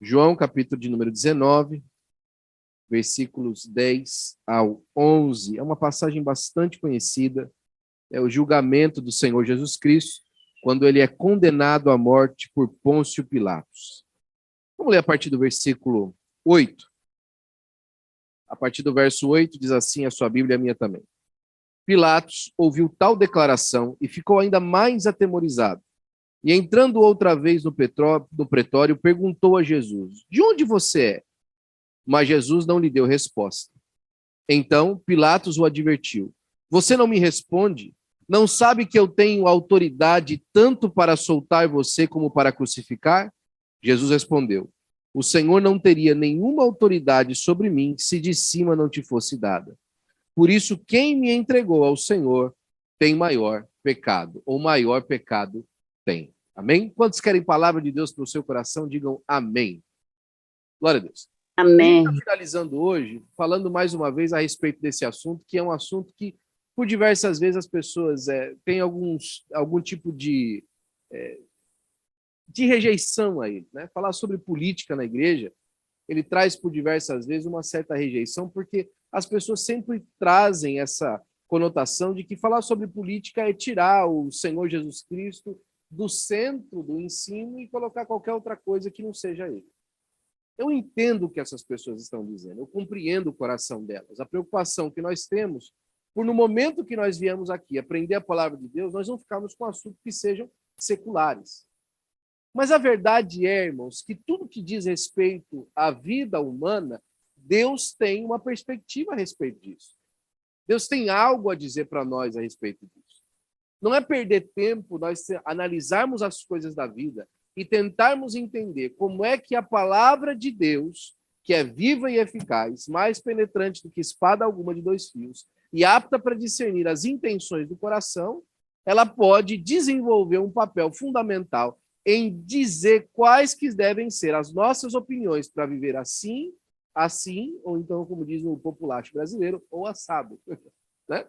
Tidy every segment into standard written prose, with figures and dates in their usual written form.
João, capítulo de número 19, versículos 10 ao 11. É uma passagem bastante conhecida. É o julgamento do Senhor Jesus Cristo, quando ele é condenado à morte por Pôncio Pilatos. Vamos ler a partir do versículo 8. A partir do verso 8 diz assim a sua Bíblia e a minha também. Pilatos ouviu tal declaração e ficou ainda mais atemorizado. E entrando outra vez no pretório, perguntou a Jesus: de onde você é? Mas Jesus não lhe deu resposta. Então Pilatos o advertiu: você não me responde? Não sabe que eu tenho autoridade tanto para soltar você como para crucificar? Jesus respondeu: o Senhor não teria nenhuma autoridade sobre mim se de cima não te fosse dada. Por isso, quem me entregou ao Senhor tem maior pecado, ou maior pecado tem. Amém? Quantos querem palavra de Deus para o seu coração, digam amém. Glória a Deus. A gente está Amém. finalizando hoje, falando mais uma vez a respeito desse assunto, que é um assunto que, por diversas vezes, as pessoas têm algum tipo de rejeição a ele. Né? Falar sobre política na igreja, ele traz por diversas vezes uma certa rejeição, porque as pessoas sempre trazem essa conotação de que falar sobre política é tirar o Senhor Jesus Cristo do centro do ensino e colocar qualquer outra coisa que não seja ele. Eu entendo o que essas pessoas estão dizendo, eu compreendo o coração delas, a preocupação que nós temos por, no momento que nós viemos aqui aprender a palavra de Deus, nós não ficarmos com assuntos que sejam seculares. Mas a verdade é, irmãos, que tudo que diz respeito à vida humana, Deus tem uma perspectiva a respeito disso. Deus tem algo a dizer para nós a respeito disso. Não é perder tempo nós analisarmos as coisas da vida e tentarmos entender como é que a palavra de Deus, que é viva e eficaz, mais penetrante do que espada alguma de dois fios, e apta para discernir as intenções do coração, ela pode desenvolver um papel fundamental em dizer quais que devem ser as nossas opiniões para viver assim, ou então, como diz o populacho brasileiro, ou assado. Né?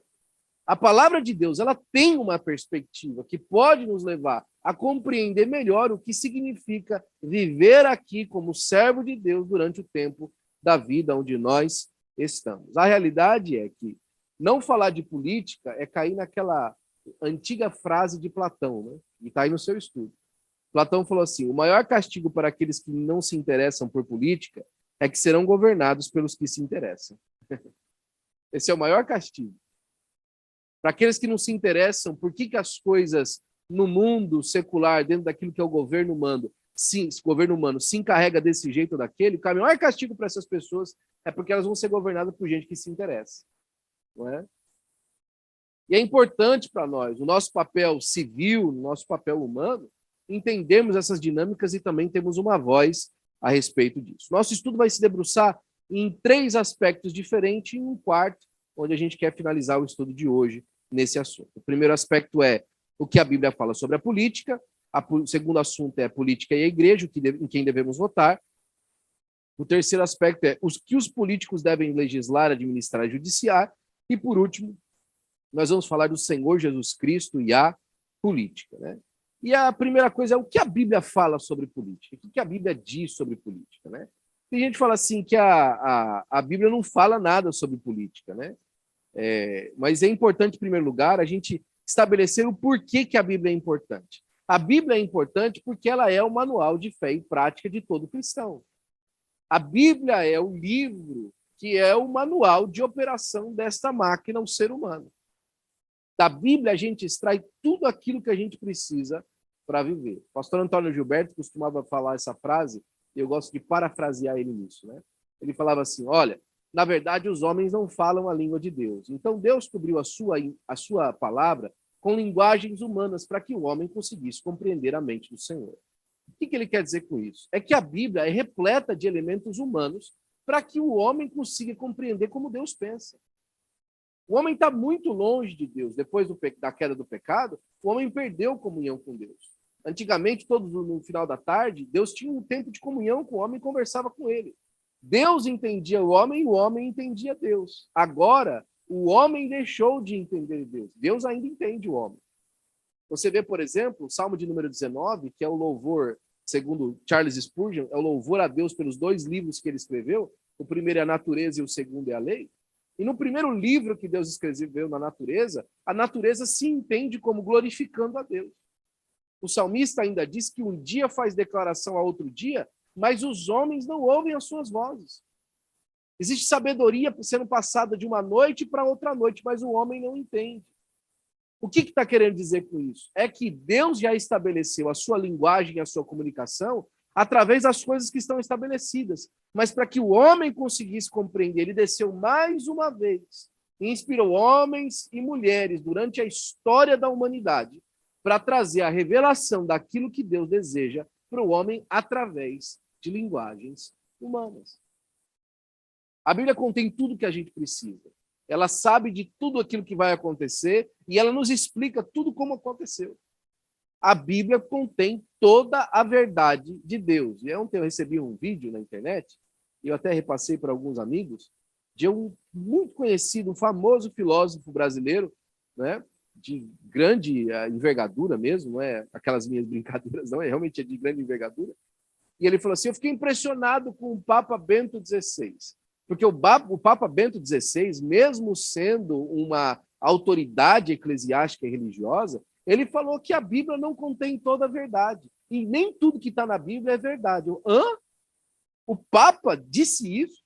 A palavra de Deus, ela tem uma perspectiva que pode nos levar a compreender melhor o que significa viver aqui como servo de Deus durante o tempo da vida onde nós estamos. A realidade é que não falar de política é cair naquela antiga frase de Platão, né? E está aí no seu estudo. Platão falou assim: o maior castigo para aqueles que não se interessam por política é que serão governados pelos que se interessam. Esse é o maior castigo. Para aqueles que não se interessam, por que as coisas no mundo secular, dentro daquilo que é o governo humano, se encarrega desse jeito ou daquele, o maior castigo para essas pessoas é porque elas vão ser governadas por gente que se interessa. Não é? E é importante para nós, o nosso papel civil, o nosso papel humano, entendermos essas dinâmicas e também temos uma voz a respeito disso. Nosso estudo vai se debruçar em 3 aspectos diferentes e um quarto, onde a gente quer finalizar o estudo de hoje nesse assunto. O primeiro aspecto é o que a Bíblia fala sobre a política, o segundo assunto é a política e a igreja, em quem devemos votar. O terceiro aspecto é os que os políticos devem legislar, administrar e judiciar. E, por último, nós vamos falar do Senhor Jesus Cristo e a política. Né? E a primeira coisa é o que a Bíblia fala sobre política, o que a Bíblia diz sobre política. Né? Tem gente que fala assim que a Bíblia não fala nada sobre política, né? Mas é importante, em primeiro lugar, a gente estabelecer o porquê que a Bíblia é importante. A Bíblia é importante porque ela é o manual de fé e prática de todo cristão. A Bíblia é o livro que é o manual de operação desta máquina, o ser humano. Da Bíblia a gente extrai tudo aquilo que a gente precisa para viver. O pastor Antônio Gilberto costumava falar essa frase, e eu gosto de parafrasear ele nisso. Né? Ele falava assim: olha, na verdade os homens não falam a língua de Deus. Então Deus cobriu a sua palavra com linguagens humanas para que o homem conseguisse compreender a mente do Senhor. O que ele quer dizer com isso? É que a Bíblia é repleta de elementos humanos para que o homem consiga compreender como Deus pensa. O homem está muito longe de Deus. Depois da queda do pecado, o homem perdeu comunhão com Deus. Antigamente, todos no final da tarde, Deus tinha um tempo de comunhão com o homem e conversava com ele. Deus entendia o homem e o homem entendia Deus. Agora, o homem deixou de entender Deus. Deus ainda entende o homem. Você vê, por exemplo, o Salmo de número 19, que é o louvor segundo Charles Spurgeon, é o louvor a Deus pelos 2 livros que ele escreveu. O primeiro é a natureza e o segundo é a lei. E no primeiro livro que Deus escreveu na natureza, a natureza se entende como glorificando a Deus. O salmista ainda diz que um dia faz declaração a outro dia, mas os homens não ouvem as suas vozes. Existe sabedoria sendo passada de uma noite para outra noite, mas o homem não entende. O que está querendo dizer com isso? É que Deus já estabeleceu a sua linguagem e a sua comunicação através das coisas que estão estabelecidas. Mas para que o homem conseguisse compreender, ele desceu mais uma vez e inspirou homens e mulheres durante a história da humanidade para trazer a revelação daquilo que Deus deseja para o homem através de linguagens humanas. A Bíblia contém tudo que a gente precisa. Ela sabe de tudo aquilo que vai acontecer e ela nos explica tudo como aconteceu. A Bíblia contém toda a verdade de Deus. E ontem eu recebi um vídeo na internet, e eu até repassei para alguns amigos, de um muito conhecido, um famoso filósofo brasileiro, né, de grande envergadura mesmo, não é aquelas minhas brincadeiras, não, é realmente de grande envergadura. E ele falou assim, eu fiquei impressionado com o Papa Bento XVI, porque o Papa Bento XVI, mesmo sendo uma autoridade eclesiástica e religiosa, ele falou que a Bíblia não contém toda a verdade. E nem tudo que está na Bíblia é verdade. O Papa disse isso?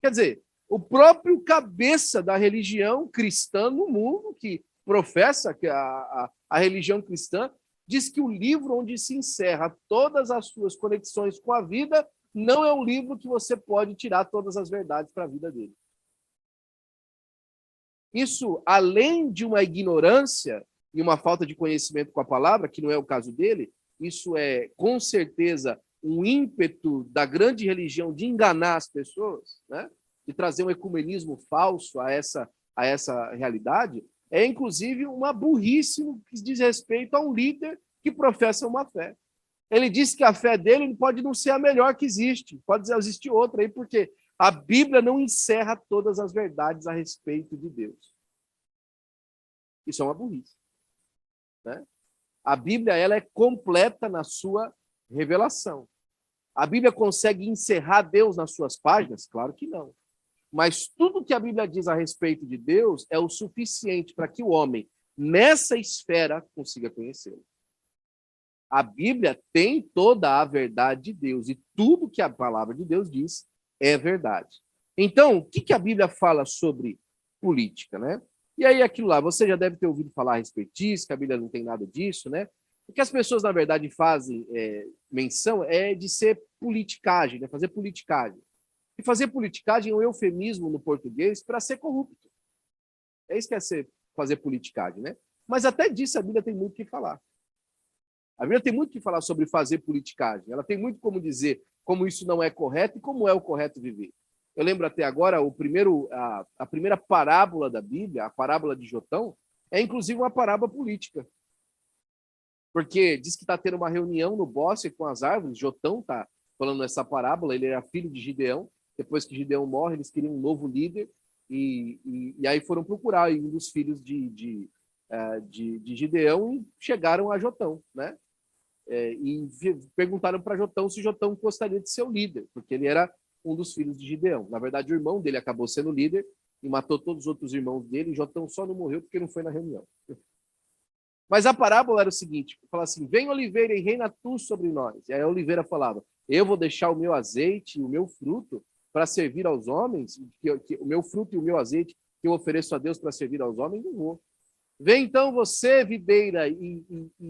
Quer dizer, o próprio cabeça da religião cristã no mundo, que professa que a religião cristã, diz que o livro onde se encerra todas as suas conexões com a vida não é um livro que você pode tirar todas as verdades para a vida dele. Isso, além de uma ignorância e uma falta de conhecimento com a palavra, que não é o caso dele, isso é, com certeza, um ímpeto da grande religião de enganar as pessoas, né? De trazer um ecumenismo falso a essa realidade, é, inclusive, uma burrice no que diz respeito a um líder que professa uma fé. Ele disse que a fé dele pode não ser a melhor que existe, pode existir outra aí, porque a Bíblia não encerra todas as verdades a respeito de Deus. Isso é uma burrice, né? A Bíblia ela é completa na sua revelação. A Bíblia consegue encerrar Deus nas suas páginas? Claro que não. Mas tudo que a Bíblia diz a respeito de Deus é o suficiente para que o homem, nessa esfera, consiga conhecê-lo. A Bíblia tem toda a verdade de Deus e tudo que a palavra de Deus diz é verdade. Então, o que a Bíblia fala sobre política, né? E aí aquilo lá, você já deve ter ouvido falar a respeito disso, que a Bíblia não tem nada disso, né? O que as pessoas, na verdade, fazem menção é de ser politicagem, né? Fazer politicagem. E fazer politicagem é um eufemismo no português para ser corrupto. É isso que é fazer politicagem, né? Mas até disso a Bíblia tem muito o que falar. A Bíblia tem muito o que falar sobre fazer politicagem. Ela tem muito como dizer como isso não é correto e como é o correto viver. Eu lembro até agora, a primeira parábola da Bíblia, a parábola de Jotão, é inclusive uma parábola política. Porque diz que está tendo uma reunião no bosque com as árvores, Jotão está falando essa parábola, ele era filho de Gideão, depois que Gideão morre, eles queriam um novo líder, e aí foram procurar um dos filhos de Gideão e chegaram a Jotão, né? E perguntaram para Jotão se Jotão gostaria de ser o líder, porque ele era um dos filhos de Gideão. Na verdade, o irmão dele acabou sendo líder e matou todos os outros irmãos dele, e Jotão só não morreu porque não foi na reunião. Mas a parábola era o seguinte, fala assim, vem Oliveira e reina tu sobre nós. E aí a Oliveira falava, eu vou deixar o meu azeite e o meu fruto para servir aos homens, o meu fruto e o meu azeite que eu ofereço a Deus para servir aos homens, não vou. Vem então você, videira, e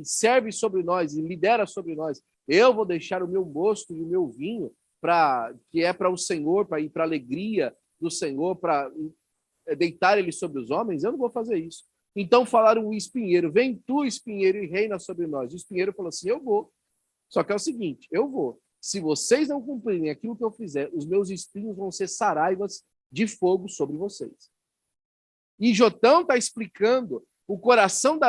serve sobre nós, e lidera sobre nós. Eu vou deixar o meu mosto e o meu vinho, que é para o Senhor, para ir para a alegria do Senhor, para deitar ele sobre os homens. Eu não vou fazer isso. Então falaram o espinheiro, vem tu, espinheiro, e reina sobre nós. O espinheiro falou assim, eu vou. Só que é o seguinte, eu vou. Se vocês não cumprirem aquilo que eu fizer, os meus espinhos vão ser saraivas de fogo sobre vocês. E Jotão está explicando o coração,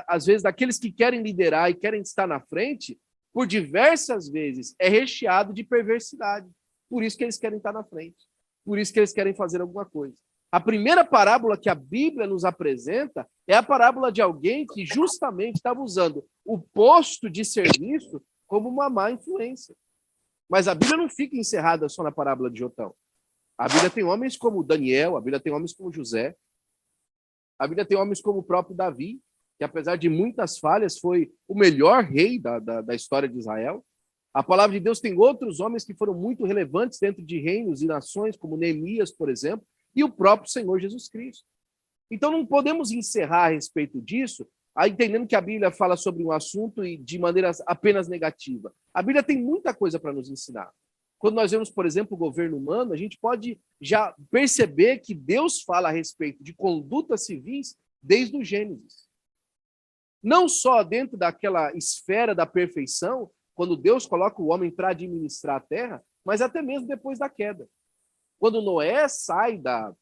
às vezes, daqueles que querem liderar e querem estar na frente, por diversas vezes, é recheado de perversidade. Por isso que eles querem estar na frente. Por isso que eles querem fazer alguma coisa. A primeira parábola que a Bíblia nos apresenta é a parábola de alguém que justamente estava usando o posto de serviço como uma má influência. Mas a Bíblia não fica encerrada só na parábola de Jotão. A Bíblia tem homens como Daniel, a Bíblia tem homens como José, a Bíblia tem homens como o próprio Davi, que apesar de muitas falhas foi o melhor rei da história de Israel. A palavra de Deus tem outros homens que foram muito relevantes dentro de reinos e nações, como Neemias, por exemplo, e o próprio Senhor Jesus Cristo. Então não podemos encerrar a respeito disso, entendendo que a Bíblia fala sobre um assunto e de maneira apenas negativa. A Bíblia tem muita coisa para nos ensinar. Quando nós vemos, por exemplo, o governo humano, a gente pode já perceber que Deus fala a respeito de condutas civis desde o Gênesis. Não só dentro daquela esfera da perfeição, quando Deus coloca o homem para administrar a terra, mas até mesmo depois da queda. Quando Noé sai da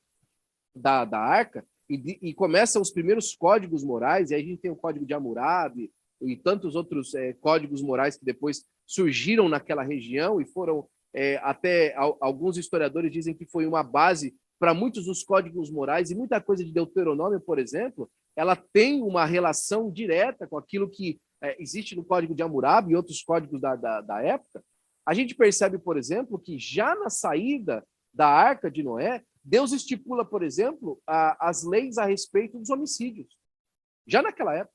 arca e começam os primeiros códigos morais, e aí a gente tem o Código de Hammurabi e tantos outros códigos morais que depois surgiram naquela região e foram até alguns historiadores dizem que foi uma base para muitos dos códigos morais, e muita coisa de Deuteronômio, por exemplo, ela tem uma relação direta com aquilo que existe no Código de Hammurabi e outros códigos da época. A gente percebe, por exemplo, que já na saída da Arca de Noé, Deus estipula, por exemplo, as leis a respeito dos homicídios. Já naquela época.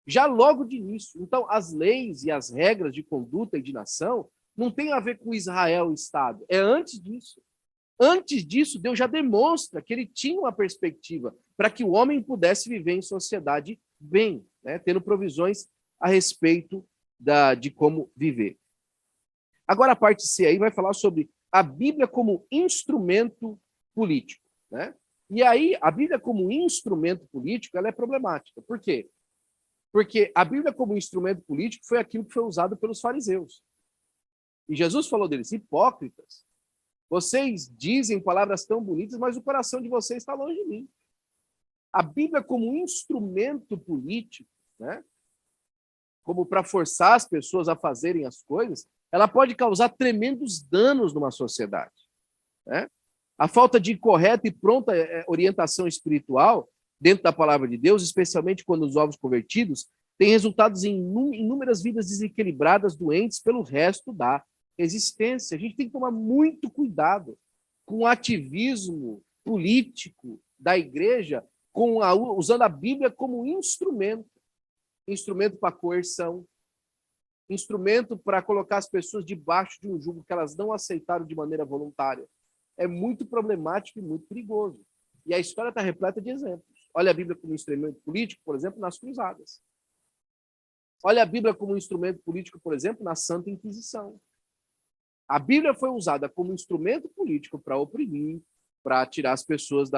Já logo de início. Então, as leis e as regras de conduta e de nação não tem a ver com Israel, o Estado. É antes disso. Antes disso, Deus já demonstra que ele tinha uma perspectiva para que o homem pudesse viver em sociedade bem, né? Tendo provisões a respeito de como viver. Agora, a parte C aí vai falar sobre a Bíblia como instrumento político, né? E aí, a Bíblia como instrumento político, ela é problemática. Por quê? Porque a Bíblia como instrumento político foi aquilo que foi usado pelos fariseus. E Jesus falou deles, hipócritas, vocês dizem palavras tão bonitas, mas o coração de vocês está longe de mim. A Bíblia como instrumento político, né? Como para forçar as pessoas a fazerem as coisas, ela pode causar tremendos danos numa sociedade, né? A falta de correta e pronta orientação espiritual dentro da palavra de Deus, especialmente quando os novos convertidos, tem resultados em inúmeras vidas desequilibradas, doentes pelo resto da existência. A gente tem que tomar muito cuidado com o ativismo político da igreja, usando a Bíblia como instrumento para coerção, instrumento para colocar as pessoas debaixo de um jugo que elas não aceitaram de maneira voluntária. É muito problemático e muito perigoso. E a história está repleta de exemplos. Olha a Bíblia como instrumento político, por exemplo, nas cruzadas. Olha a Bíblia como instrumento político, por exemplo, na Santa Inquisição. A Bíblia foi usada como instrumento político para oprimir, para tirar as pessoas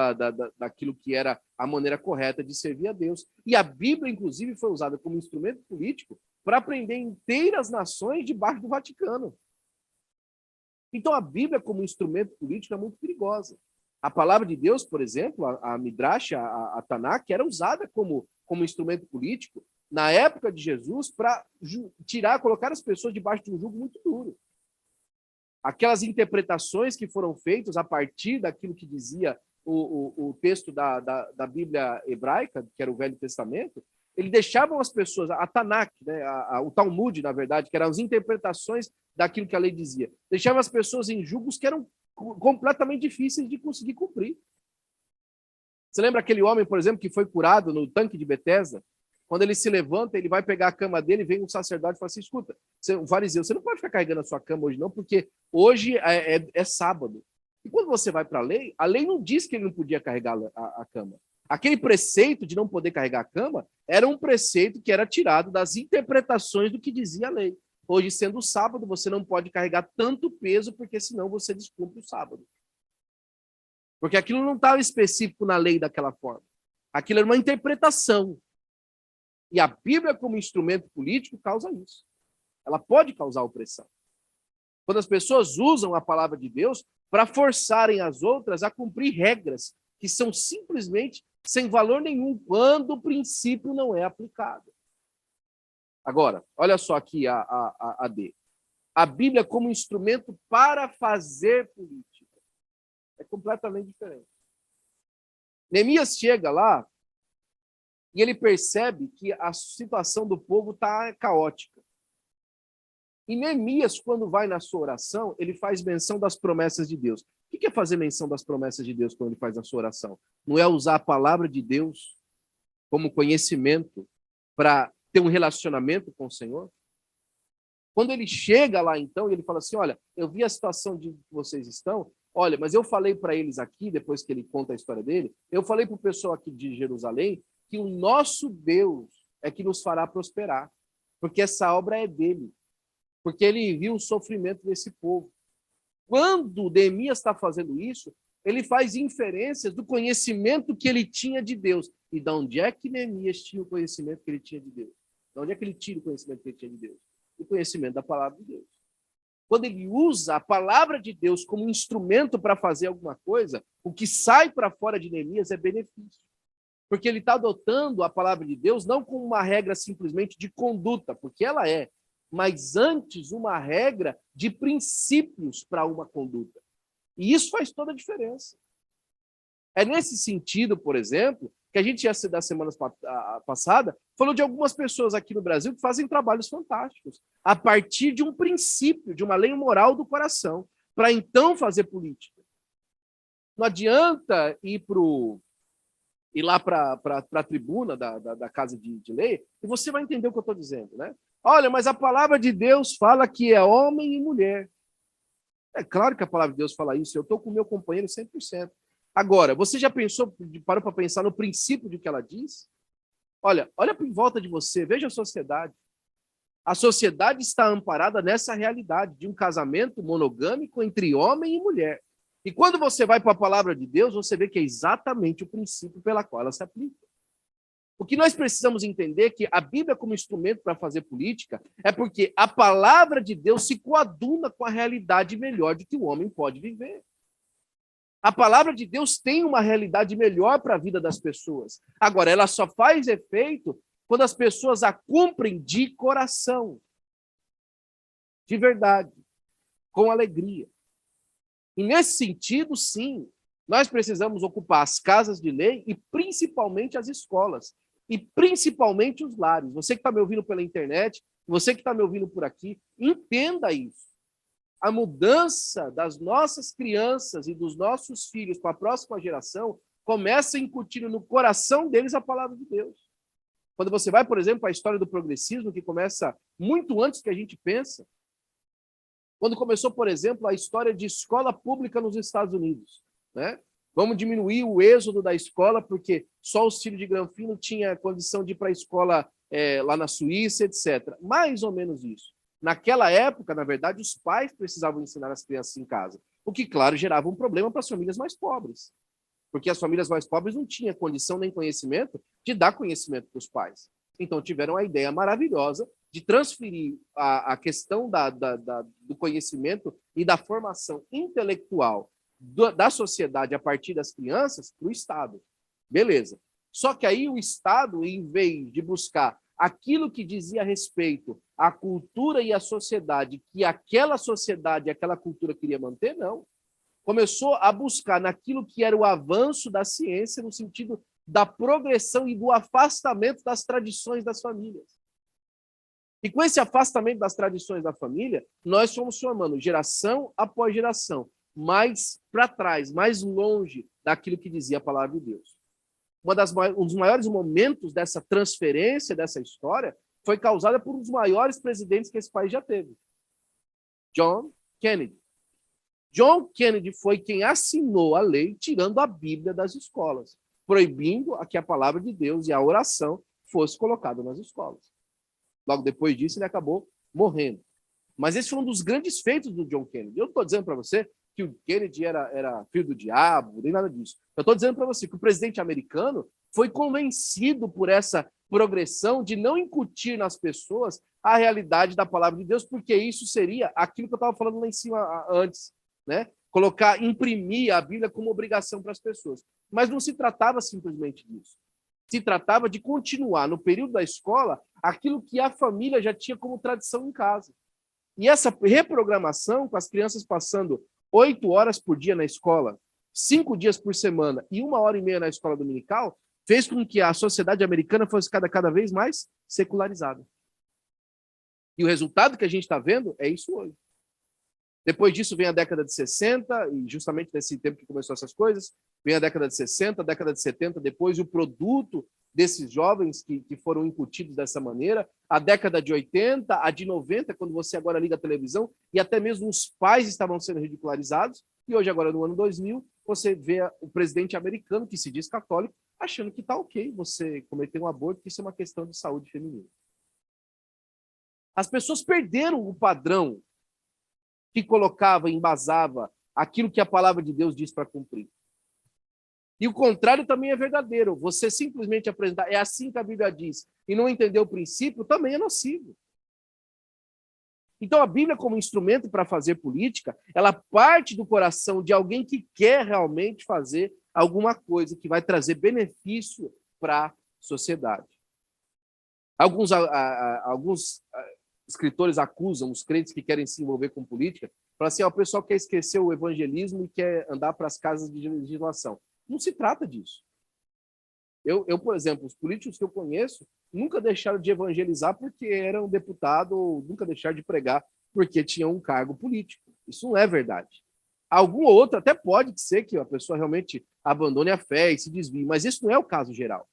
daquilo que era a maneira correta de servir a Deus. E a Bíblia, inclusive, foi usada como instrumento político para prender inteiras nações debaixo do Vaticano. Então, a Bíblia, como instrumento político, é muito perigosa. A palavra de Deus, por exemplo, a Midrash, a Tanakh, era usada como instrumento político na época de Jesus para colocar as pessoas debaixo de um jugo muito duro. Aquelas interpretações que foram feitas a partir daquilo que dizia o texto da Bíblia hebraica, que era o Velho Testamento, eles deixavam as pessoas, a Tanakh, né, o Talmud, na verdade, que eram as interpretações daquilo que a lei dizia, deixavam as pessoas em julgos que eram completamente difíceis de conseguir cumprir. Você lembra aquele homem, por exemplo, que foi curado no tanque de Betesda? Quando ele se levanta, ele vai pegar a cama dele, vem um sacerdote e fala assim, escuta, um fariseu, você não pode ficar carregando a sua cama hoje não, porque hoje é sábado. E quando você vai para a lei não diz que ele não podia carregar a cama. Aquele preceito de não poder carregar a cama era um preceito que era tirado das interpretações do que dizia a lei. Hoje, sendo sábado, você não pode carregar tanto peso, porque senão você descumpre o sábado. Porque aquilo não estava específico na lei daquela forma. Aquilo era uma interpretação. E a Bíblia, como instrumento político, causa isso. Ela pode causar opressão. Quando as pessoas usam a palavra de Deus para forçarem as outras a cumprir regras que são simplesmente sem valor nenhum, quando o princípio não é aplicado. Agora, olha só aqui a D. A Bíblia como instrumento para fazer política. É completamente diferente. Neemias chega lá e ele percebe que a situação do povo está caótica. E Neemias, quando vai na sua oração, ele faz menção das promessas de Deus. O que é fazer menção das promessas de Deus quando ele faz na sua oração? Não é usar a palavra de Deus como conhecimento para ter um relacionamento com o Senhor? Quando ele chega lá, então, ele fala assim, olha, eu vi a situação de que vocês estão, olha, mas eu falei para eles aqui, depois que ele conta a história dele, eu falei para o pessoal aqui de Jerusalém que o nosso Deus é que nos fará prosperar, porque essa obra é dele, porque ele viu o sofrimento desse povo. Quando Neemias está fazendo isso, ele faz inferências do conhecimento que ele tinha de Deus. E de onde é que Neemias tinha o conhecimento que ele tinha de Deus? De onde é que ele tira o conhecimento que ele tinha de Deus? O conhecimento da palavra de Deus. Quando ele usa a palavra de Deus como instrumento para fazer alguma coisa, o que sai para fora de Neemias é benefício. Porque ele está adotando a palavra de Deus não como uma regra simplesmente de conduta, porque ela é, mas antes uma regra de princípios para uma conduta. E isso faz toda a diferença. É nesse sentido, por exemplo, que a gente já da semana passada falou de algumas pessoas aqui no Brasil que fazem trabalhos fantásticos, a partir de um princípio, de uma lei moral do coração, para então fazer política. Não adianta ir lá para a tribuna da Casa de Lei, e você vai entender o que eu estou dizendo, né? Olha, mas a palavra de Deus fala que é homem e mulher. É claro que a palavra de Deus fala isso, eu estou com o meu companheiro 100%. Agora, você já parou para pensar no princípio de que ela diz? Olha em volta de você, veja a sociedade. A sociedade está amparada nessa realidade de um casamento monogâmico entre homem e mulher. E quando você vai para a palavra de Deus, você vê que é exatamente o princípio pela qual ela se aplica. O que nós precisamos entender é que a Bíblia como instrumento para fazer política é porque a palavra de Deus se coaduna com a realidade melhor de que o homem pode viver. A palavra de Deus tem uma realidade melhor para a vida das pessoas. Agora, ela só faz efeito quando as pessoas a cumprem de coração, de verdade, com alegria. E nesse sentido, sim, nós precisamos ocupar as casas de lei e principalmente as escolas, e principalmente os lares. Você que está me ouvindo pela internet, você que está me ouvindo por aqui, entenda isso. A mudança das nossas crianças e dos nossos filhos para a próxima geração começa incutindo no coração deles a palavra de Deus. Quando você vai, por exemplo, para a história do progressismo, que começa muito antes que a gente pensa, quando começou, por exemplo, a história de escola pública nos Estados Unidos, né? Vamos diminuir o êxodo da escola, porque só os filhos de Granfino tinham condição de ir para a escola lá na Suíça, etc. Mais ou menos isso. Naquela época, na verdade, os pais precisavam ensinar as crianças em casa, o que, claro, gerava um problema para as famílias mais pobres, porque as famílias mais pobres não tinham condição nem conhecimento de dar conhecimento para os pais. Então, tiveram a ideia maravilhosa de transferir a questão do conhecimento e da formação intelectual da sociedade a partir das crianças para o Estado. Beleza. Só que aí o Estado, em vez de buscar aquilo que dizia respeito à cultura e à sociedade, que aquela sociedade, aquela cultura queria manter, não. Começou a buscar naquilo que era o avanço da ciência, no sentido da progressão e do afastamento das tradições das famílias. E com esse afastamento das tradições da família, nós fomos formando geração após geração, mais para trás, mais longe daquilo que dizia a palavra de Deus. Um dos maiores momentos dessa transferência, dessa história, foi causada por um dos maiores presidentes que esse país já teve, John Kennedy. John Kennedy foi quem assinou a lei tirando a Bíblia das escolas, proibindo que a palavra de Deus e a oração fosse colocada nas escolas. Logo depois disso, ele acabou morrendo. Mas esse foi um dos grandes feitos do John Kennedy. Eu não estou dizendo para você que o Kennedy era filho do diabo, nem nada disso. Eu estou dizendo para você que o presidente americano foi convencido por essa progressão de não incutir nas pessoas a realidade da palavra de Deus, porque isso seria aquilo que eu estava falando lá em cima antes, né? Imprimir a Bíblia como obrigação para as pessoas. Mas não se tratava simplesmente disso. Se tratava de continuar, no período da escola, aquilo que a família já tinha como tradição em casa. E essa reprogramação, com as crianças passando 8 horas por dia na escola, 5 dias por semana e 1 hora e meia na escola dominical, fez com que a sociedade americana fosse cada vez mais secularizada. E o resultado que a gente está vendo é isso hoje. Depois disso vem a década de 60, e justamente nesse tempo que começou essas coisas, vem a década de 60, a década de 70, depois o produto desses jovens que foram incutidos dessa maneira, a década de 80, a de 90, quando você agora liga a televisão, e até mesmo os pais estavam sendo ridicularizados, e hoje agora no ano 2000, você vê o presidente americano, que se diz católico, achando que está ok você cometer um aborto, que isso é uma questão de saúde feminina. As pessoas perderam o padrão que colocava, embasava aquilo que a palavra de Deus diz para cumprir. E o contrário também é verdadeiro. Você simplesmente apresentar, é assim que a Bíblia diz, e não entender o princípio, também é nocivo. Então a Bíblia, como instrumento para fazer política, ela parte do coração de alguém que quer realmente fazer alguma coisa que vai trazer benefício para a sociedade. Alguns escritores acusam os crentes que querem se envolver com política, falam assim, o pessoal quer esquecer o evangelismo e quer andar para as casas de legislação. Não se trata disso. Eu, por exemplo, os políticos que eu conheço nunca deixaram de evangelizar porque eram deputado, ou nunca deixaram de pregar porque tinham um cargo político. Isso não é verdade. Algum ou outro até pode ser que a pessoa realmente abandone a fé e se desvie, mas isso não é o caso geral.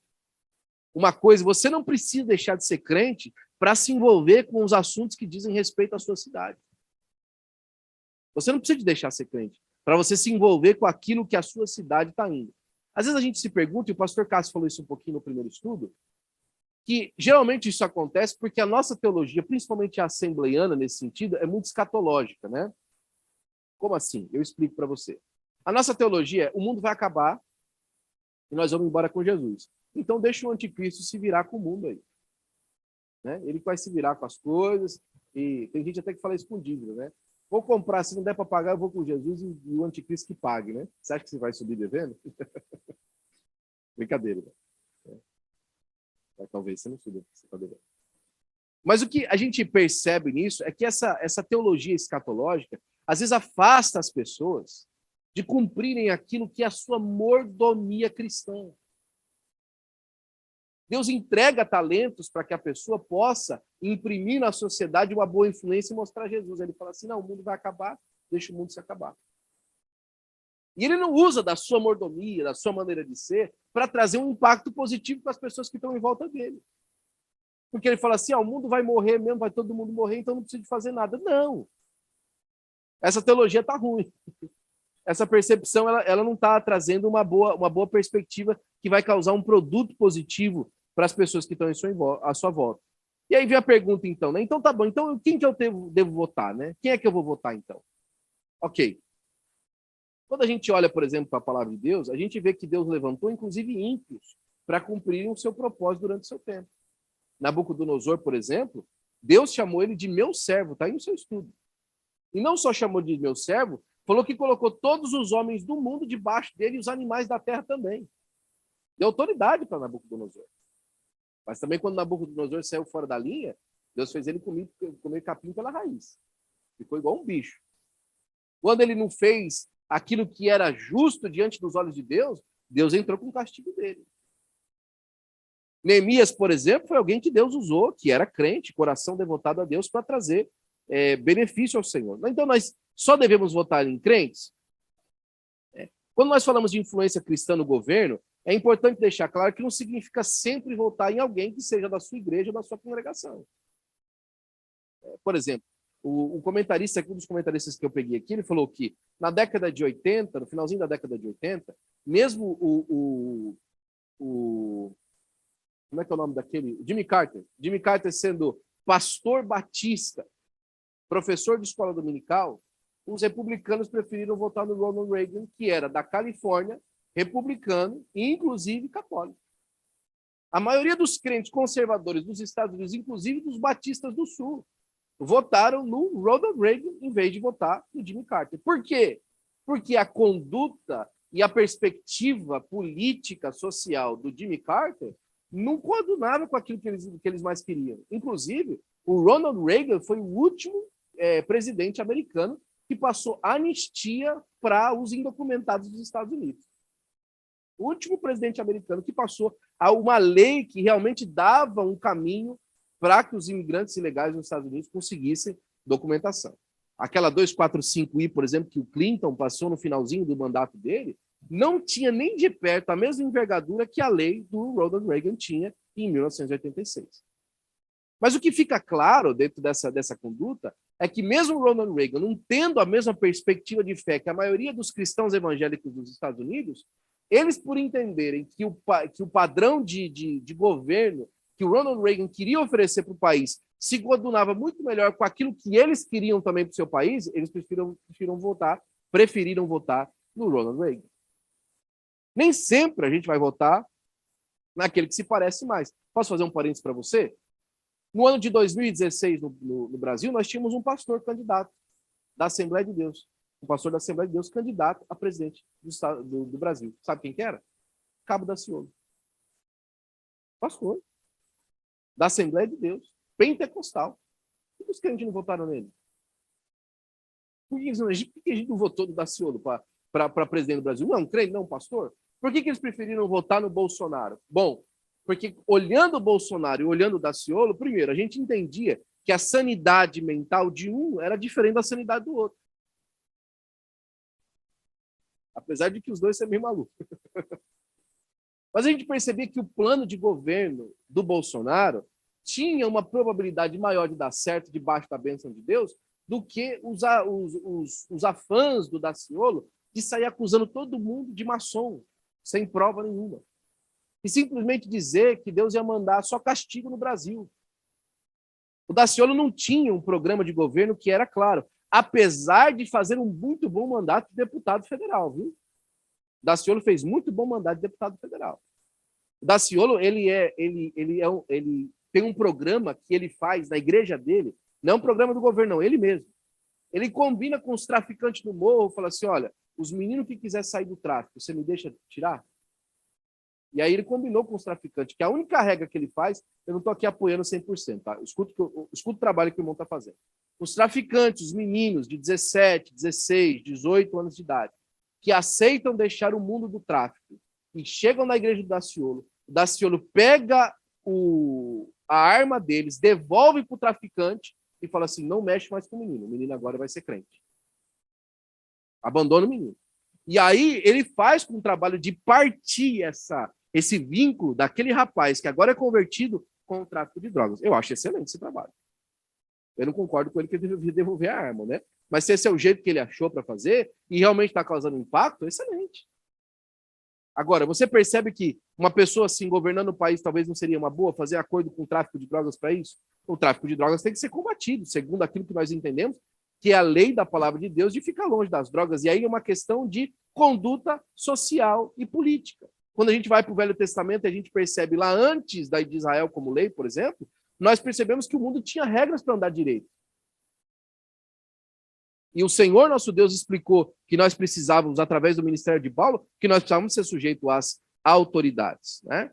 Uma coisa, você não precisa deixar de ser crente para se envolver com os assuntos que dizem respeito à sua cidade. Você não precisa de deixar de ser crente para você se envolver com aquilo que a sua cidade está indo. Às vezes a gente se pergunta, e o pastor Cássio falou isso um pouquinho no primeiro estudo, que geralmente isso acontece porque a nossa teologia, principalmente a assembleiana nesse sentido, é muito escatológica, né? Como assim? Eu explico para você. A nossa teologia é, o mundo vai acabar e nós vamos embora com Jesus. Então deixa o anticristo se virar com o mundo aí. Né? Ele vai se virar com as coisas, e tem gente até que fala isso com dívida, né? Vou comprar, se não der para pagar, eu vou com Jesus e o anticristo que pague, né? Você acha que você vai subir devendo? Brincadeira, né? Talvez você não suba, você está devendo. Mas o que a gente percebe nisso é que essa teologia escatológica, às vezes afasta as pessoas de cumprirem aquilo que é a sua mordomia cristã. Deus entrega talentos para que a pessoa possa imprimir na sociedade uma boa influência e mostrar Jesus. Ele fala assim, não, o mundo vai acabar, deixa o mundo se acabar. E ele não usa da sua mordomia, da sua maneira de ser, para trazer um impacto positivo para as pessoas que estão em volta dele. Porque ele fala assim, o mundo vai morrer mesmo, vai todo mundo morrer, então não precisa de fazer nada. Não. Essa teologia está ruim. Essa percepção ela não está trazendo uma boa perspectiva que vai causar um produto positivo para as pessoas que estão à sua volta. E aí vem a pergunta, então, né? Então tá bom, então quem que eu devo votar, né? Quem é que eu vou votar, então? Ok. Quando a gente olha, por exemplo, para a palavra de Deus, a gente vê que Deus levantou, inclusive, ímpios para cumprirem o seu propósito durante o seu tempo. Nabucodonosor, por exemplo, Deus chamou ele de meu servo, está aí no seu estudo. E não só chamou de meu servo, falou que colocou todos os homens do mundo debaixo dele e os animais da terra também. Deu autoridade para Nabucodonosor. Mas também quando Nabucodonosor saiu fora da linha, Deus fez ele comer capim pela raiz. Ficou igual um bicho. Quando ele não fez aquilo que era justo diante dos olhos de Deus, Deus entrou com o castigo dele. Neemias, por exemplo, foi alguém que Deus usou, que era crente, coração devotado a Deus, para trazer benefício ao Senhor. Então, nós só devemos votar em crentes? Quando nós falamos de influência cristã no governo, é importante deixar claro que não significa sempre votar em alguém que seja da sua igreja ou da sua congregação. Por exemplo, um dos comentaristas que eu peguei aqui, ele falou que na década de 80, no finalzinho da década de 80, mesmo como é que é o nome daquele? Jimmy Carter sendo pastor batista, professor de escola dominical, os republicanos preferiram votar no Ronald Reagan, que era da Califórnia, republicano e, inclusive, católico. A maioria dos crentes conservadores dos Estados Unidos, inclusive dos batistas do Sul, votaram no Ronald Reagan em vez de votar no Jimmy Carter. Por quê? Porque a conduta e a perspectiva política, social do Jimmy Carter não coadunava com aquilo que eles mais queriam. Inclusive, o Ronald Reagan foi o último presidente americano que passou anistia para os indocumentados dos Estados Unidos. O último presidente americano que passou a uma lei que realmente dava um caminho para que os imigrantes ilegais nos Estados Unidos conseguissem documentação. Aquela 245I, por exemplo, que o Clinton passou no finalzinho do mandato dele, não tinha nem de perto a mesma envergadura que a lei do Ronald Reagan tinha em 1986. Mas o que fica claro dentro dessa conduta é que mesmo Ronald Reagan, não tendo a mesma perspectiva de fé que a maioria dos cristãos evangélicos dos Estados Unidos, eles, por entenderem que o padrão de governo que o Ronald Reagan queria oferecer para o país se coadunava muito melhor com aquilo que eles queriam também para o seu país, eles preferiram votar no Ronald Reagan. Nem sempre a gente vai votar naquele que se parece mais. Posso fazer um parênteses para você? No ano de 2016, no Brasil, nós tínhamos um candidato da Assembleia de Deus. Um pastor da Assembleia de Deus candidato a presidente do Brasil. Sabe quem que era? Cabo Daciolo. Pastor da Assembleia de Deus, pentecostal. Por que os crentes não votaram nele? Por que a gente não votou no Daciolo para presidente do Brasil? Não, crente, não, pastor. Por que eles preferiram votar no Bolsonaro? Bom, porque olhando o Bolsonaro e olhando o Daciolo, primeiro, a gente entendia que a sanidade mental de um era diferente da sanidade do outro. Apesar de que os dois são meio malucos. Mas a gente percebia que o plano de governo do Bolsonaro tinha uma probabilidade maior de dar certo debaixo da bênção de Deus do que os afãs do Daciolo de sair acusando todo mundo de maçom, sem prova nenhuma. E simplesmente dizer que Deus ia mandar só castigo no Brasil. O Daciolo não tinha um programa de governo que era claro, apesar de fazer um muito bom mandato de deputado federal, viu? O Daciolo fez muito bom mandato de deputado federal. O Daciolo, ele tem um programa que ele faz na igreja dele, não é um programa do governo, não, ele mesmo. Ele combina com os traficantes no morro, fala assim, olha, os meninos que quiser sair do tráfico, você me deixa tirar? E aí ele combinou com os traficantes, que a única regra que ele faz, eu não estou aqui apoiando 100%, tá? Escuta o trabalho que o irmão está fazendo. Os traficantes, os meninos de 17, 16, 18 anos de idade, que aceitam deixar o mundo do tráfico e chegam na igreja do Daciolo, o Daciolo pega a arma deles, devolve para o traficante e fala assim, não mexe mais com o menino agora vai ser crente. Abandona o menino. E aí ele faz com o trabalho de partir esse vínculo daquele rapaz que agora é convertido com o tráfico de drogas. Eu acho excelente esse trabalho. Eu não concordo com ele que ele deveria devolver a arma, né? Mas se esse é o jeito que ele achou para fazer e realmente está causando impacto, excelente. Agora, você percebe que uma pessoa assim governando o país talvez não seria uma boa fazer acordo com o tráfico de drogas para isso? O tráfico de drogas tem que ser combatido, segundo aquilo que nós entendemos, que é a lei da palavra de Deus de ficar longe das drogas. E aí é uma questão de conduta social e política. Quando a gente vai para o Velho Testamento e a gente percebe lá antes da de Israel como lei, por exemplo, nós percebemos que o mundo tinha regras para andar direito. E o Senhor, nosso Deus, explicou que nós precisávamos, através do ministério de Paulo, que nós precisávamos ser sujeitos às autoridades, né?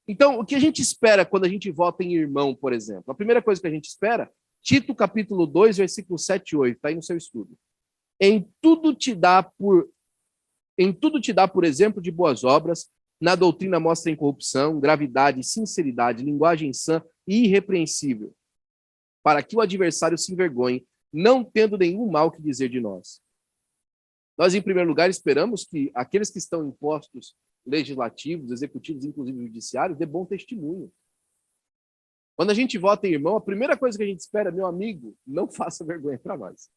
Então, o que a gente espera quando a gente vota em irmão, por exemplo? A primeira coisa que a gente espera, Tito capítulo 2, versículo 7 e 8, está aí no seu estudo. Em tudo te dá por exemplo de boas obras, na doutrina mostra incorrupção, gravidade, sinceridade, linguagem sã e irrepreensível, para que o adversário se envergonhe, não tendo nenhum mal que dizer de nós. Nós, em primeiro lugar, esperamos que aqueles que estão em postos legislativos, executivos, inclusive judiciários, dê bom testemunho. Quando a gente vota em irmão, a primeira coisa que a gente espera, meu amigo, não faça vergonha para nós.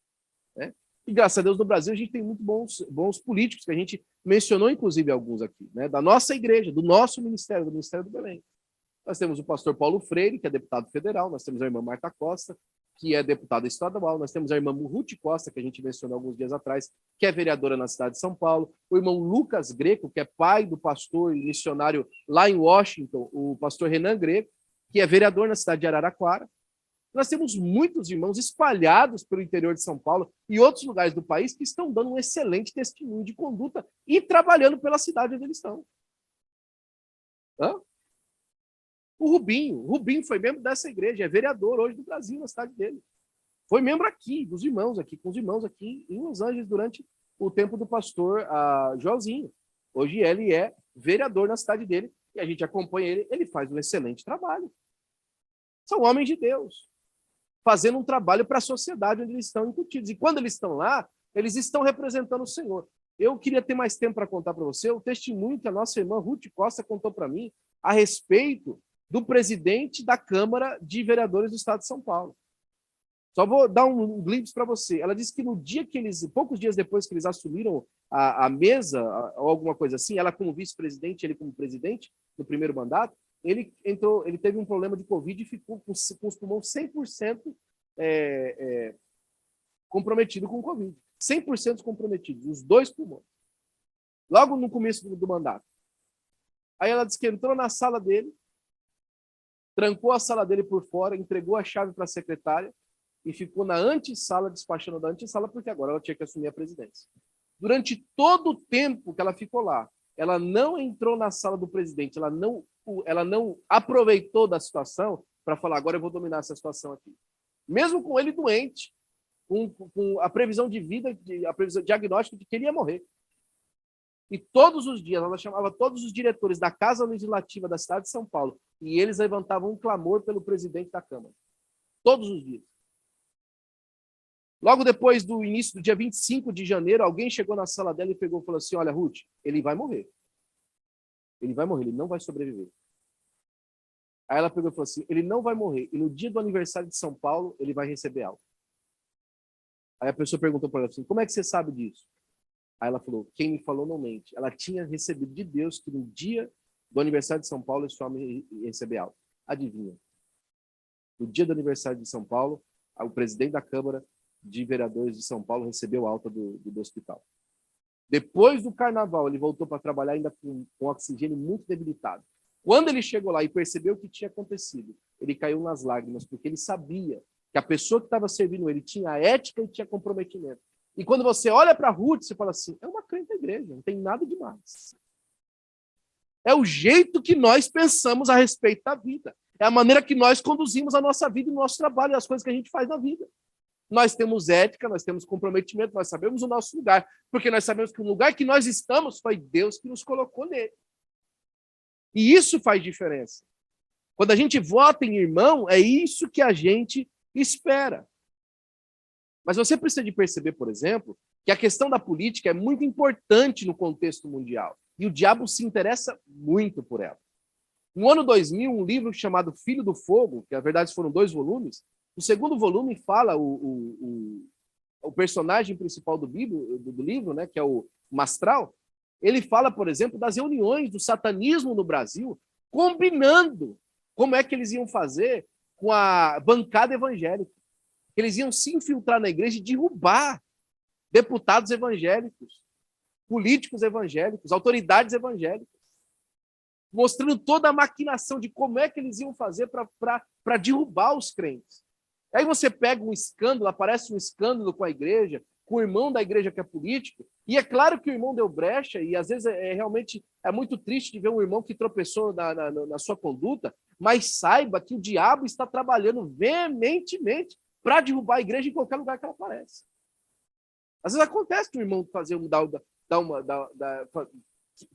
Né? E graças a Deus no Brasil a gente tem muito bons políticos, que a gente mencionou inclusive alguns aqui, né? Da nossa igreja, do nosso ministério, do Ministério do Belém. Nós temos o pastor Paulo Freire, que é deputado federal, nós temos a irmã Marta Costa, que é deputada estadual, nós temos a irmã Ruth Costa, que a gente mencionou alguns dias atrás, que é vereadora na cidade de São Paulo, o irmão Lucas Greco, que é pai do pastor e missionário lá em Washington, o pastor Renan Greco, que é vereador na cidade de Araraquara. Nós temos muitos irmãos espalhados pelo interior de São Paulo e outros lugares do país que estão dando um excelente testemunho de conduta e trabalhando pela cidade onde eles estão. Hã? O Rubinho foi membro dessa igreja, é vereador hoje do Brasil, na cidade dele. Foi membro aqui, dos irmãos aqui, com os irmãos aqui em Los Angeles durante o tempo do pastor Joãozinho. Hoje ele é vereador na cidade dele e a gente acompanha ele, ele faz um excelente trabalho. São homens de Deus, fazendo um trabalho para a sociedade onde eles estão incutidos. E quando eles estão lá, eles estão representando o Senhor. Eu queria ter mais tempo para contar para você o testemunho que a nossa irmã Ruth Costa contou para mim a respeito do presidente da Câmara de Vereadores do Estado de São Paulo. Só vou dar um glimpse para você. Ela disse que no dia que eles, poucos dias depois que eles assumiram a mesa, ou alguma coisa assim, ela como vice-presidente, ele como presidente, no primeiro mandato, ele teve um problema de Covid e ficou com os pulmões 100% comprometido com o Covid. 100% comprometidos, os dois pulmões. Logo no começo do mandato. Aí ela disse que entrou na sala dele, trancou a sala dele por fora, entregou a chave para a secretária e ficou na antessala, despachando da antessala, porque agora ela tinha que assumir a presidência. Durante todo o tempo que ela ficou lá, ela não entrou na sala do presidente, ela não aproveitou da situação para falar, agora eu vou dominar essa situação aqui. Mesmo com ele doente, com a previsão de vida, a previsão diagnóstica de que ele ia morrer. E todos os dias, ela chamava todos os diretores da Casa Legislativa da cidade de São Paulo, e eles levantavam um clamor pelo presidente da Câmara. Todos os dias. Logo depois do início do dia 25 de janeiro, alguém chegou na sala dela e pegou e falou assim, olha, Ruth, ele vai morrer. Ele vai morrer, ele não vai sobreviver. Aí ela pegou e falou assim, ele não vai morrer, e no dia do aniversário de São Paulo, ele vai receber alta. Aí a pessoa perguntou para ela assim, como é que você sabe disso? Aí ela falou, quem me falou não mente. Ela tinha recebido de Deus que no dia do aniversário de São Paulo, esse homem ia receber alta. Adivinha? No dia do aniversário de São Paulo, o presidente da Câmara de Vereadores de São Paulo recebeu alta do hospital. Depois do carnaval, ele voltou para trabalhar ainda com oxigênio muito debilitado. Quando ele chegou lá e percebeu o que tinha acontecido, ele caiu nas lágrimas, porque ele sabia que a pessoa que estava servindo ele tinha ética e tinha comprometimento. E quando você olha para Ruth, você fala assim, é uma crente da igreja, não tem nada demais. É o jeito que nós pensamos a respeito da vida. É a maneira que nós conduzimos a nossa vida e o nosso trabalho, as coisas que a gente faz na vida. Nós temos ética, nós temos comprometimento, nós sabemos o nosso lugar, porque nós sabemos que o lugar que nós estamos foi Deus que nos colocou nele. E isso faz diferença. Quando a gente vota em irmão, é isso que a gente espera. Mas você precisa de perceber, por exemplo, que a questão da política é muito importante no contexto mundial. E o diabo se interessa muito por ela. No ano 2000, um livro chamado Filho do Fogo, que na verdade foram 2 volumes, o segundo volume fala o personagem principal do livro, né, que é o Mastral, ele fala, por exemplo, das reuniões do satanismo no Brasil, combinando como é que eles iam fazer com a bancada evangélica. Eles iam se infiltrar na igreja e derrubar deputados evangélicos, políticos evangélicos, autoridades evangélicas, mostrando toda a maquinação de como é que eles iam fazer para derrubar os crentes. Aí você pega um escândalo, aparece um escândalo com a igreja, com o irmão da igreja que é político, e é claro que o irmão deu brecha, e às vezes realmente é muito triste de ver um irmão que tropeçou na sua conduta, mas saiba que o diabo está trabalhando veementemente para derrubar a igreja em qualquer lugar que ela aparece. Às vezes acontece que o irmão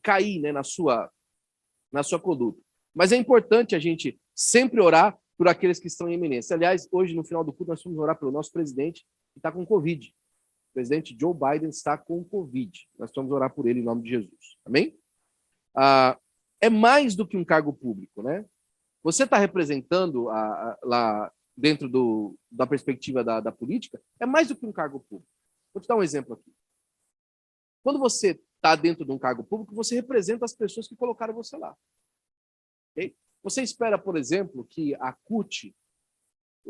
cair, né, na sua conduta. Mas é importante a gente sempre orar por aqueles que estão em eminência. Aliás, hoje, no final do culto, nós vamos orar pelo nosso presidente, que está com Covid. O presidente Joe Biden está com Covid. Nós vamos orar por ele em nome de Jesus. Amém? É mais do que um cargo público, né? Você está representando lá dentro da perspectiva da política, é mais do que um cargo público. Vou te dar um exemplo aqui. Quando você está dentro de um cargo público, você representa as pessoas que colocaram você lá. Okay? Você espera, por exemplo, que a CUT,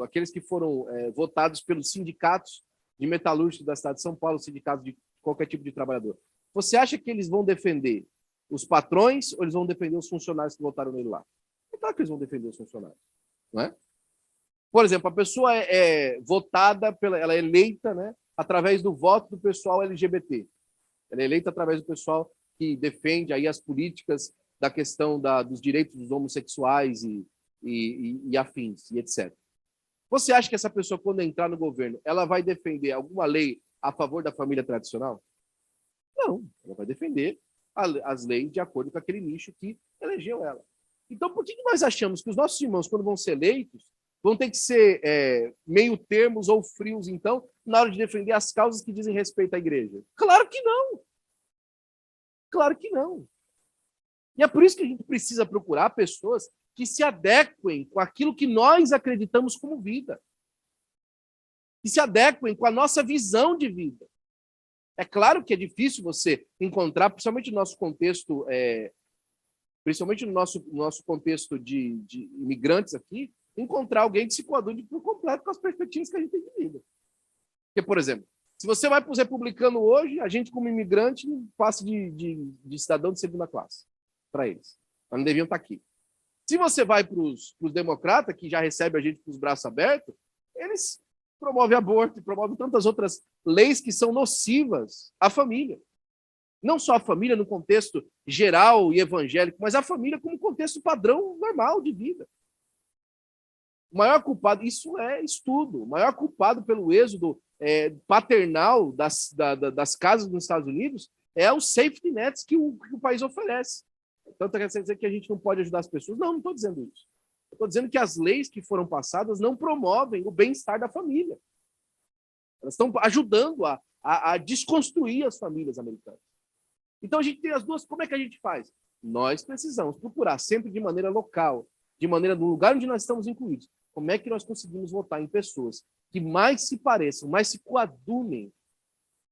aqueles que foram votados pelos sindicatos de metalúrgicos da cidade de São Paulo, sindicatos de qualquer tipo de trabalhador, você acha que eles vão defender os patrões ou eles vão defender os funcionários que votaram nele lá? É claro que eles vão defender os funcionários, não é? Por exemplo, a pessoa é votada, ela é eleita, né, através do voto do pessoal LGBT. Ela é eleita através do pessoal que defende aí as políticas da questão dos direitos dos homossexuais e afins, e etc. Você acha que essa pessoa, quando entrar no governo, ela vai defender alguma lei a favor da família tradicional? Não, ela vai defender as leis de acordo com aquele nicho que elegeu ela. Então, por que nós achamos que os nossos irmãos, quando vão ser eleitos, vão ter que ser meio termos ou frios, então, na hora de defender as causas que dizem respeito à igreja? Claro que não. Claro que não. E é por isso que a gente precisa procurar pessoas que se adequem com aquilo que nós acreditamos como vida. Que se adequem com a nossa visão de vida. É claro que é difícil você encontrar, principalmente no nosso contexto, principalmente no nosso contexto de imigrantes aqui, encontrar alguém que se coadune por completo com as perspectivas que a gente tem de vida. Porque, por exemplo, se você vai para os republicanos hoje, a gente, como imigrante, passa de cidadão de segunda classe para eles. Mas não deviam estar aqui. Se você vai para os democratas, que já recebem a gente com os braços abertos, eles promovem aborto, promovem tantas outras leis que são nocivas à família. Não só a família no contexto geral e evangélico, mas a família como contexto padrão normal de vida. O maior culpado, isso é estudo, o maior culpado pelo êxodo paternal das casas nos Estados Unidos é os safety nets que o país oferece. Tanto quer dizer que a gente não pode ajudar as pessoas? Não estou dizendo isso. Estou dizendo que as leis que foram passadas não promovem o bem-estar da família. Elas estão ajudando a desconstruir as famílias americanas. Então, a gente tem as duas. Como é que a gente faz? Nós precisamos procurar sempre de maneira local, de maneira no lugar onde nós estamos incluídos. Como é que nós conseguimos votar em pessoas que mais se pareçam, mais se coadunem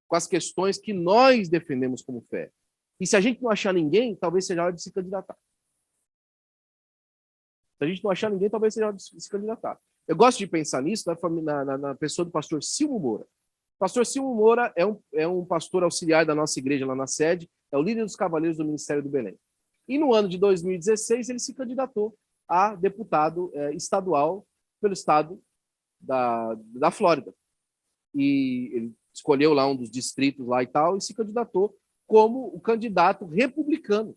com as questões que nós defendemos como fé? E se a gente não achar ninguém, talvez seja a hora de se candidatar. Se a gente não achar ninguém, talvez seja a hora de se candidatar. Eu gosto de pensar nisso na pessoa do pastor Silmo Moura. O pastor Silmo Moura é um pastor auxiliar da nossa igreja lá na sede, é o líder dos cavaleiros do Ministério do Belém. E no ano de 2016, ele se candidatou a deputado estadual pelo estado da Flórida. E ele escolheu lá um dos distritos lá e tal, e se candidatou como o candidato republicano.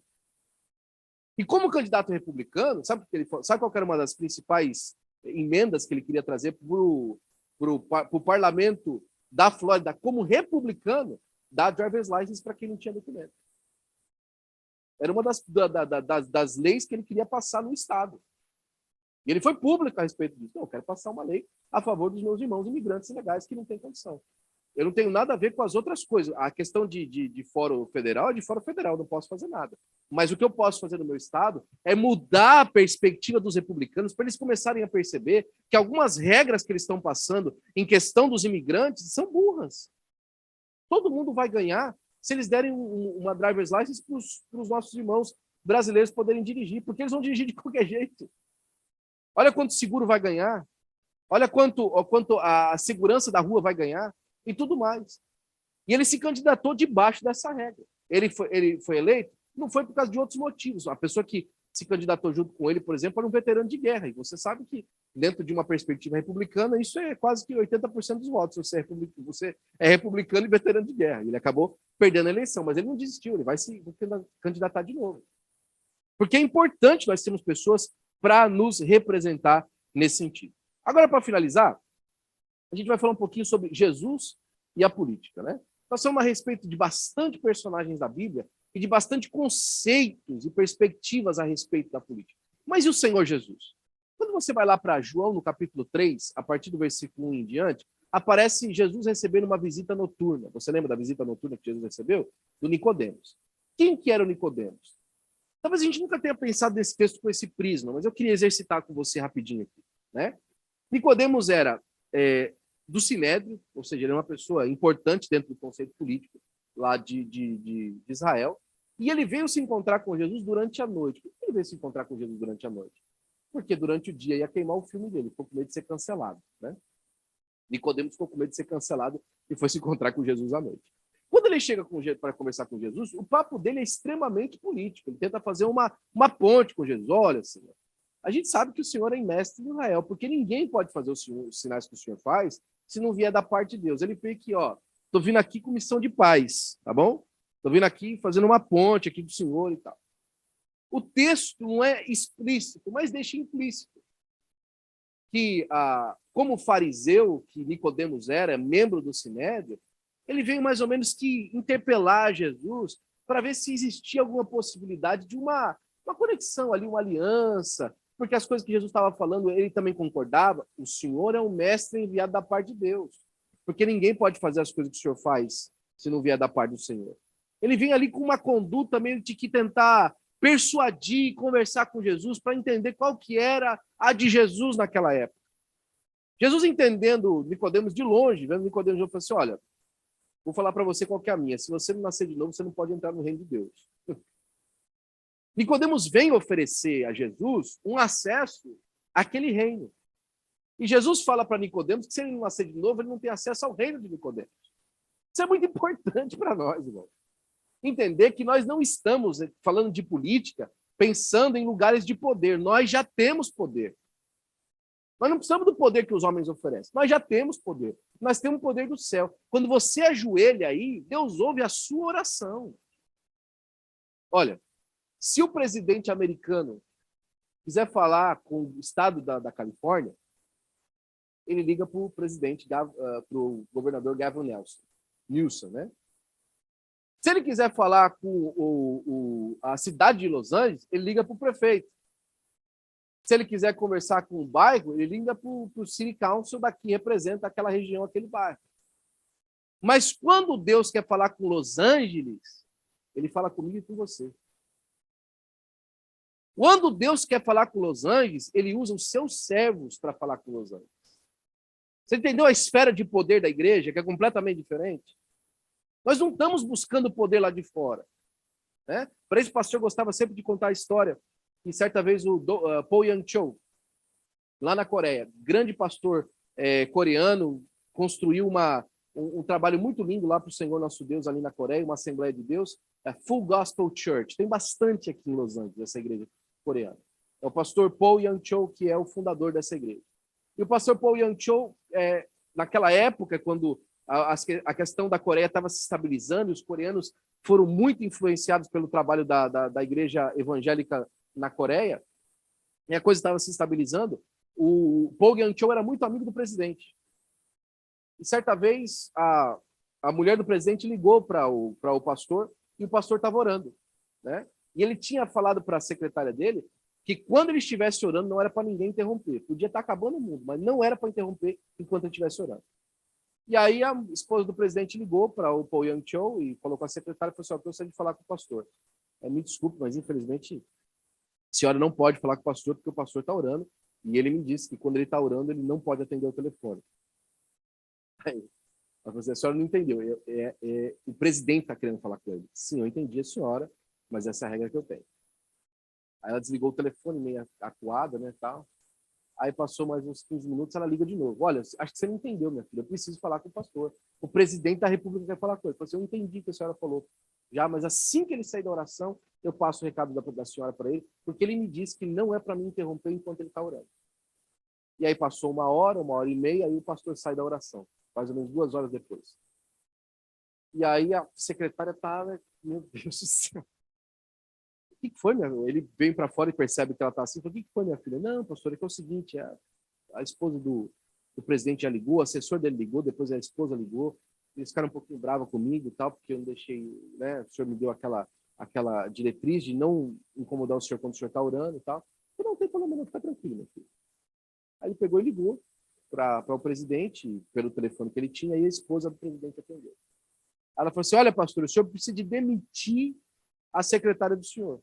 E como candidato republicano, sabe qual era uma das principais emendas que ele queria trazer para o parlamento da Flórida como republicano? Dar driver's license para quem não tinha documento. Era uma das leis que ele queria passar no estado. E ele foi público a respeito disso. Não, eu quero passar uma lei a favor dos meus irmãos imigrantes ilegais que não têm condição. Eu não tenho nada a ver com as outras coisas. A questão de fórum federal é de fórum federal, não posso fazer nada. Mas o que eu posso fazer no meu estado é mudar a perspectiva dos republicanos para eles começarem a perceber que algumas regras que eles estão passando em questão dos imigrantes são burras. Todo mundo vai ganhar se eles derem uma driver's license para os nossos irmãos brasileiros poderem dirigir, porque eles vão dirigir de qualquer jeito. Olha quanto seguro vai ganhar, olha quanto a segurança da rua vai ganhar e tudo mais. E ele se candidatou debaixo dessa regra. Ele foi eleito? Não foi por causa de outros motivos. A pessoa que se candidatou junto com ele, por exemplo, era um veterano de guerra. E você sabe que, dentro de uma perspectiva republicana, isso é quase que 80% dos votos. Você é republicano e veterano de guerra. Ele acabou perdendo a eleição, mas ele não desistiu. Ele vai se candidatar de novo. Porque é importante nós termos pessoas para nos representar nesse sentido. Agora, para finalizar, a gente vai falar um pouquinho sobre Jesus e a política, né? Nós falamos a respeito de bastante personagens da Bíblia e de bastante conceitos e perspectivas a respeito da política. Mas e o Senhor Jesus? Quando você vai lá para João, no capítulo 3, a partir do versículo 1 em diante, aparece Jesus recebendo uma visita noturna. Você lembra da visita noturna que Jesus recebeu? Do Nicodemos. Quem que era o Nicodemos? Talvez a gente nunca tenha pensado nesse texto com esse prisma, mas eu queria exercitar com você rapidinho aqui, né? Nicodemos era do Sinédrio, ou seja, ele é uma pessoa importante dentro do conceito político lá de Israel, e ele veio se encontrar com Jesus durante a noite. Por que ele veio se encontrar com Jesus durante a noite? Porque durante o dia ia queimar o filme dele, ficou com medo de ser cancelado, né? Nicodemos ficou com medo de ser cancelado e foi se encontrar com Jesus à noite. Quando ele chega para conversar com Jesus, o papo dele é extremamente político. Ele tenta fazer uma ponte com Jesus. Olha, Senhor, a gente sabe que o Senhor é mestre de Israel, porque ninguém pode fazer os sinais que o Senhor faz se não vier da parte de Deus. Ele vê que, tô vindo aqui com missão de paz, tá bom? Tô vindo aqui fazendo uma ponte aqui com o Senhor e tal. O texto não é explícito, mas deixa implícito. que, como fariseu, que Nicodemos era, membro do Sinédrio, ele veio mais ou menos que interpelar Jesus para ver se existia alguma possibilidade de uma conexão ali, uma aliança, porque as coisas que Jesus estava falando, ele também concordava. O Senhor é um mestre enviado da parte de Deus, porque ninguém pode fazer as coisas que o Senhor faz se não vier da parte do Senhor. Ele vinha ali com uma conduta meio de que tentar persuadir e conversar com Jesus para entender qual que era a de Jesus naquela época. Jesus, entendendo Nicodemos de longe, vendo Nicodemos, falou assim: olha, vou falar para você qual que é a minha. Se você não nascer de novo, você não pode entrar no reino de Deus. Nicodemos vem oferecer a Jesus um acesso àquele reino. E Jesus fala para Nicodemos que se ele não nascer de novo, ele não tem acesso ao reino de Nicodemos. Isso é muito importante para nós, irmão. Entender que nós não estamos falando de política pensando em lugares de poder. Nós já temos poder. Nós não precisamos do poder que os homens oferecem. Nós já temos poder. Nós temos o poder do céu. Quando você ajoelha aí, Deus ouve a sua oração. Olha, se o presidente americano quiser falar com o estado da Califórnia, ele liga para o governador Gavin Newsom, né? Se ele quiser falar com a cidade de Los Angeles, ele liga para o prefeito. Se ele quiser conversar com o bairro, ele liga para o City Council daqui, representa aquela região, aquele bairro. Mas quando Deus quer falar com Los Angeles, ele fala comigo e com você. Quando Deus quer falar com Los Angeles, ele usa os seus servos para falar com Los Angeles. Você entendeu a esfera de poder da igreja, que é completamente diferente? Nós não estamos buscando poder lá de fora. Né? Para esse pastor gostava sempre de contar a história que certa vez o Paul Yang-cho, lá na Coreia, grande pastor coreano, construiu um trabalho muito lindo lá para o Senhor nosso Deus ali na Coreia, uma Assembleia de Deus, a Full Gospel Church. Tem bastante aqui em Los Angeles, essa igreja coreana. É o pastor Paul Yang-cho, que é o fundador dessa igreja. E o pastor Paul Yang-cho, naquela época, quando a questão da Coreia estava se estabilizando, e os coreanos foram muito influenciados pelo trabalho da igreja evangélica na Coreia, e a coisa estava se estabilizando, o Paul Yang-cho era muito amigo do presidente. E certa vez, a mulher do presidente ligou para o pastor, e o pastor estava orando. Né? E ele tinha falado para a secretária dele que quando ele estivesse orando, não era para ninguém interromper. Podia estar acabando o mundo, mas não era para interromper enquanto ele estivesse orando. E aí a esposa do presidente ligou para o Paul Yang-cho e falou com a secretária e falou assim: eu gostaria de falar com o pastor. Me desculpe, mas infelizmente a senhora não pode falar com o pastor porque o pastor está orando e ele me disse que quando ele está orando ele não pode atender o telefone. Aí ela falou assim: a senhora não entendeu, o presidente está querendo falar com ele. Sim, eu entendi a senhora, mas essa é a regra que eu tenho. Aí ela desligou o telefone, meio acuada, né, tal. Aí passou mais uns 15 minutos, ela liga de novo. Olha, acho que você não entendeu, minha filha, eu preciso falar com o pastor. O presidente da República quer falar com ele. Eu falei assim: eu entendi o que a senhora falou já, mas assim que ele sair da oração, eu passo o recado da senhora para ele, porque ele me disse que não é para me interromper enquanto ele está orando. E aí passou 1 hora e meia, aí o pastor sai da oração, mais ou menos 2 horas depois. E aí a secretária estava, meu Deus do céu. O que foi, minha filha? Ele vem para fora e percebe que ela está assim. O que foi, minha filha? Não, pastor, é que é o seguinte, a esposa do presidente já ligou, o assessor dele ligou, depois a esposa ligou. Eles ficaram um pouquinho bravos comigo e tal, porque eu não deixei, né? O senhor me deu aquela diretriz de não incomodar o senhor quando o senhor está orando e tal. Eu não tem problema, não, fica tranquilo, meu filho. Aí ele pegou e ligou para o presidente, pelo telefone que ele tinha, e a esposa do presidente atendeu. Ela falou assim: olha, pastor, o senhor precisa de demitir a secretária do senhor.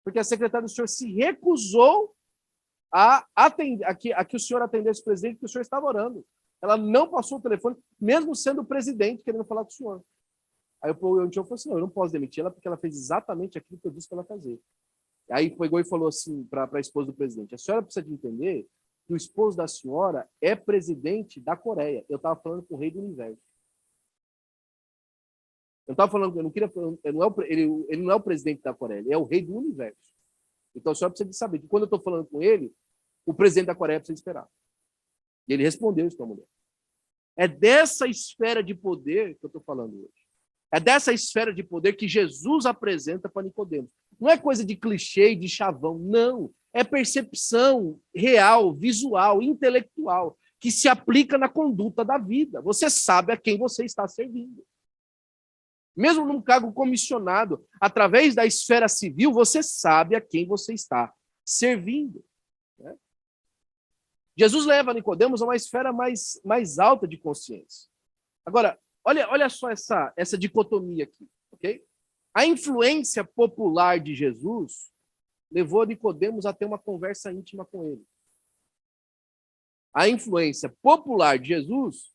Porque a secretária do senhor se recusou a que o senhor atendesse o presidente, que o senhor estava orando. Ela não passou o telefone, mesmo sendo o presidente querendo falar com o senhor. Aí o Paul Yang-cho falou assim: não, eu não posso demitir ela porque ela fez exatamente aquilo que eu disse para ela fazer. Aí pegou e falou assim para a esposa do presidente: a senhora precisa de entender que o esposo da senhora é presidente da Coreia. Eu estava falando com o rei do universo. Eu estava falando, ele não é o presidente da Coreia, ele é o rei do universo. Então a senhora precisa de saber que quando eu estou falando com ele, o presidente da Coreia precisa esperar. E ele respondeu isso para a mulher. É dessa esfera de poder que eu estou falando hoje. É dessa esfera de poder que Jesus apresenta para Nicodemos. Não é coisa de clichê e de chavão, não. É percepção real, visual, intelectual, que se aplica na conduta da vida. Você sabe a quem você está servindo. Mesmo num cargo comissionado, através da esfera civil, você sabe a quem você está servindo. Né? Jesus leva Nicodemos a uma esfera mais alta de consciência. Agora, olha só essa dicotomia aqui, ok? A influência popular de Jesus levou Nicodemos a ter uma conversa íntima com ele. A influência popular de Jesus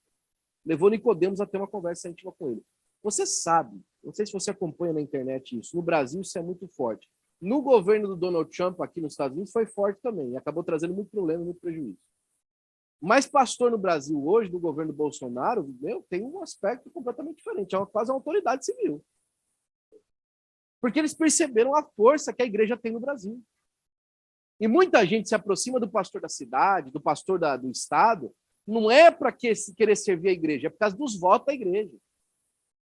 levou Nicodemos a ter uma conversa íntima com ele. Você sabe, não sei se você acompanha na internet isso, no Brasil isso é muito forte. No governo do Donald Trump aqui nos Estados Unidos foi forte também, e acabou trazendo muito problema, muito prejuízo. Mas pastor no Brasil hoje, do governo Bolsonaro, tem um aspecto completamente diferente, é quase uma autoridade civil. Porque eles perceberam a força que a igreja tem no Brasil. E muita gente se aproxima do pastor da cidade, do pastor do estado, não é para querer servir a igreja, é por causa dos votos da igreja.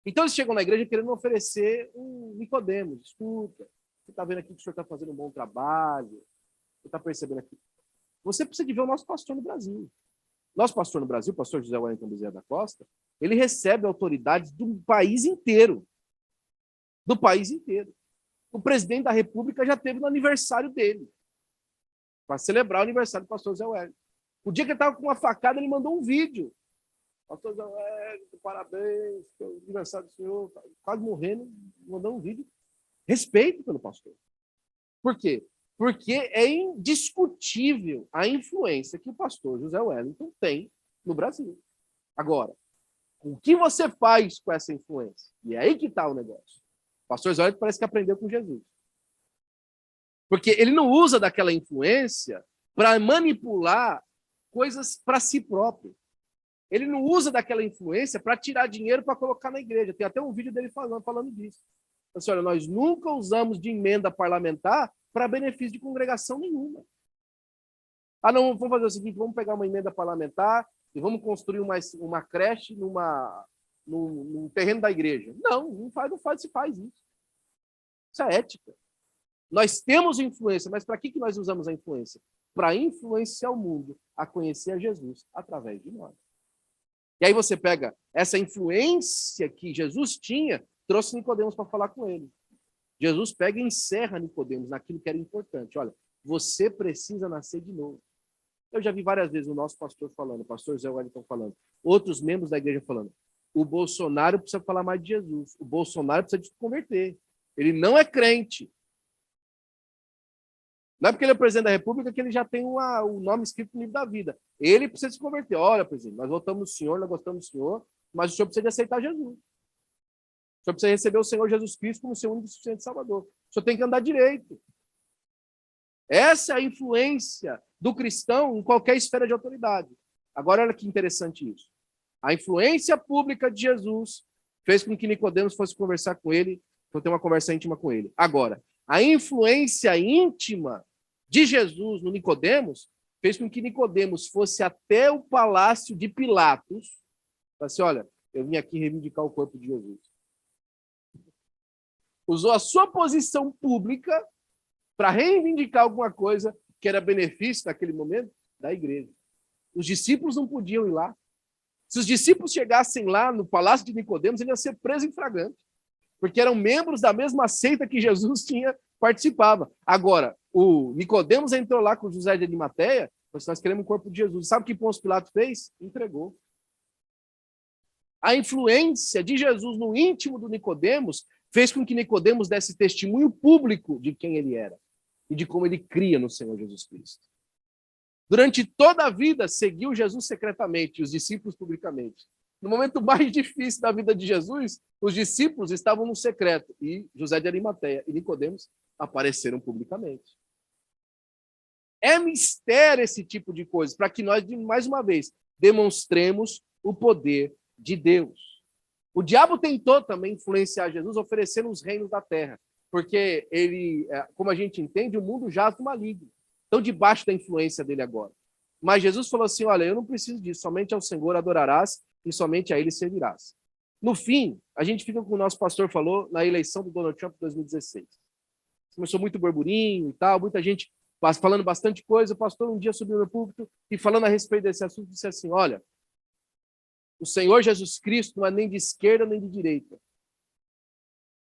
Então eles chegam na igreja querendo oferecer um Nicodemos. Escuta, você está vendo aqui que o senhor está fazendo um bom trabalho, você está percebendo aqui. Você precisa de ver o nosso pastor no Brasil. Nosso pastor no Brasil, o pastor José Wellington Bezerra da Costa, ele recebe autoridades do país inteiro. Do país inteiro. O presidente da República já teve no aniversário dele, para celebrar o aniversário do pastor José Wellington. O dia que ele estava com uma facada, ele mandou um vídeo. Pastor José Wellington, parabéns, pelo aniversário do senhor, quase morrendo, mandou um vídeo. Respeito pelo pastor. Por quê? Porque é indiscutível a influência que o pastor José Wellington tem no Brasil. Agora, o que você faz com essa influência? E é aí que está o negócio. O pastor José Wellington parece que aprendeu com Jesus. Porque ele não usa daquela influência para manipular coisas para si próprio. Ele não usa daquela influência para tirar dinheiro para colocar na igreja. Tem até um vídeo dele falando disso. Assim, olha, nós nunca usamos de emenda parlamentar para benefício de congregação nenhuma. Ah, não, vamos fazer o seguinte, vamos pegar uma emenda parlamentar e vamos construir uma creche num terreno da igreja. Não se faz isso. Isso é ética. Nós temos influência, mas para que nós usamos a influência? Para influenciar o mundo a conhecer a Jesus através de nós. E aí você pega essa influência que Jesus tinha, trouxe Nicodemos para falar com ele. Jesus pega e encerra Nicodemos naquilo que era importante. Olha, você precisa nascer de novo. Eu já vi várias vezes o nosso pastor falando, o pastor Zé Wellington falando, outros membros da igreja falando, o Bolsonaro precisa falar mais de Jesus, o Bolsonaro precisa se converter. Ele não é crente. Não é porque ele é presidente da República que ele já tem o nome escrito no livro da vida. Ele precisa se converter. Olha, presidente, nós votamos no senhor, nós gostamos do senhor, mas o senhor precisa de aceitar Jesus. O senhor precisa receber o Senhor Jesus Cristo como seu único e suficiente Salvador. O senhor tem que andar direito. Essa é a influência do cristão em qualquer esfera de autoridade. Agora, olha que interessante isso. A influência pública de Jesus fez com que Nicodemos fosse conversar com ele, ter uma conversa íntima com ele. Agora, a influência íntima de Jesus no Nicodemos fez com que Nicodemos fosse até o palácio de Pilatos. Assim, olha, eu vim aqui reivindicar o corpo de Jesus. Usou a sua posição pública para reivindicar alguma coisa que era benefício naquele momento da igreja. Os discípulos não podiam ir lá. Se os discípulos chegassem lá no palácio de Nicodemos, eles iam ser presos em flagrante, porque eram membros da mesma seita que Jesus participava. Agora, o Nicodemos entrou lá com José de Arimateia, nós queremos o corpo de Jesus. Sabe o que Pôncio Pilatos fez? Entregou. A influência de Jesus no íntimo do Nicodemos fez com que Nicodemos desse testemunho público de quem ele era e de como ele cria no Senhor Jesus Cristo. Durante toda a vida, seguiu Jesus secretamente e os discípulos publicamente. No momento mais difícil da vida de Jesus, os discípulos estavam no secreto e José de Arimateia e Nicodemos apareceram publicamente. É mistério esse tipo de coisa, para que nós, mais uma vez, demonstremos o poder de Deus. O diabo tentou também influenciar Jesus, oferecendo os reinos da terra, porque ele, como a gente entende, o mundo jaz do maligno. Estão debaixo da influência dele agora. Mas Jesus falou assim, olha, eu não preciso disso, somente ao Senhor adorarás e somente a ele servirás. No fim, a gente fica com o nosso pastor falou na eleição do Donald Trump em 2016. Começou muito burburinho e tal, muita gente falando bastante coisa, o pastor um dia subiu no púlpito e falando a respeito desse assunto, disse assim, olha, o Senhor Jesus Cristo não é nem de esquerda nem de direita.